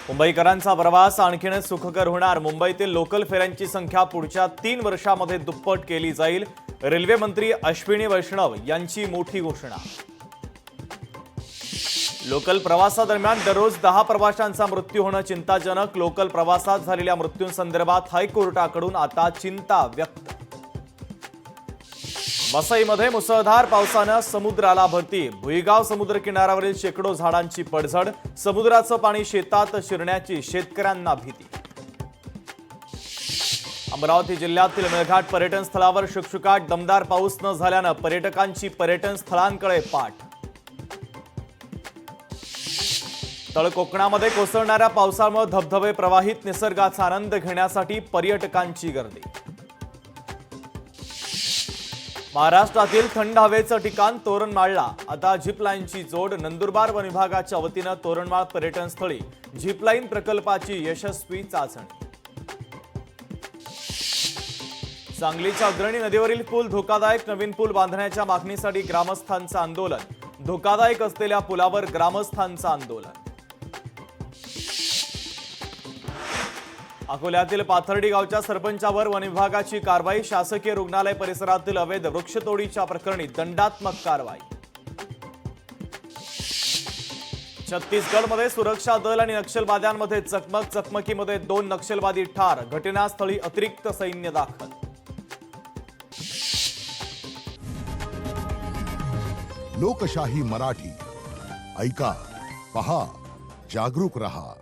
मुंबईकरांचा प्रवास आणखीनच सुखकर होणार। मुंबईतील लोकल फेऱ्यांची संख्या पुढच्या 3 वर्षांमध्ये दुप्पट केली जाईल। रेल्वे मंत्री अश्विनी वैष्णव यांची मोठी घोषणा। लोकल प्रवासादरम्यान दररोज 10 प्रवाशांचा मृत्यू होणं चिंताजनक। लोकल प्रवासात झालेल्या मृत्यूंसंदर्भात हायकोर्टाकडून आता चिंता व्यक्त। वसईमध्ये मुसळधार पावसानं समुद्राला भरती। भुईगाव समुद्र किनाऱ्यावरील शेकडो झाडांची पडझड। समुद्राचं पाणी शेतात शिरण्याची शेतकऱ्यांना भीती। अमरावती जिल्ह्यातील मेळघाट पर्यटन स्थळावर शुकशुकाट। दमदार पाऊस न झाल्यानं पर्यटकांची पर्यटन स्थळांकडे पाठ। तळ कोकणामध्ये कोसळणाऱ्या पावसामुळे धबधबे प्रवाहित। निसर्गाचा आनंद घेण्यासाठी पर्यटकांची गर्दी। महाराष्ट्रातील थंड हवेचं ठिकाण तोरणमाळला आता झिपलाईनची जोड। नंदुरबार वन विभागाच्या वतीनं तोरणमाळ पर्यटन स्थळी झिपलाईन प्रकल्पाची यशस्वी चाचणी। सांगलीच्या अग्रणी नदीवरील पूल धोकादायक। नवीन पूल बांधण्याच्या मागणीसाठी ग्रामस्थांचं आंदोलन। धोकादायक असलेल्या पुलावर ग्रामस्थांचं आंदोलन। अकोल्यातील पाथर्डी गावच्या सरपंचावर वन विभागाची कारवाई। शासकीय रुग्णालय परिसरातील अवैध वृक्षतोडीच्या प्रकरणी दंडात्मक कारवाई। छत्तीसगडमध्ये सुरक्षा दल आणि नक्षलवाद्यांमध्ये चकमक। चकमकीमध्ये 2 नक्षलवादी ठार। घटनास्थळी अतिरिक्त सैन्य दाखल। लोकशाही मराठी ऐका, पहा, जागरूक रहा।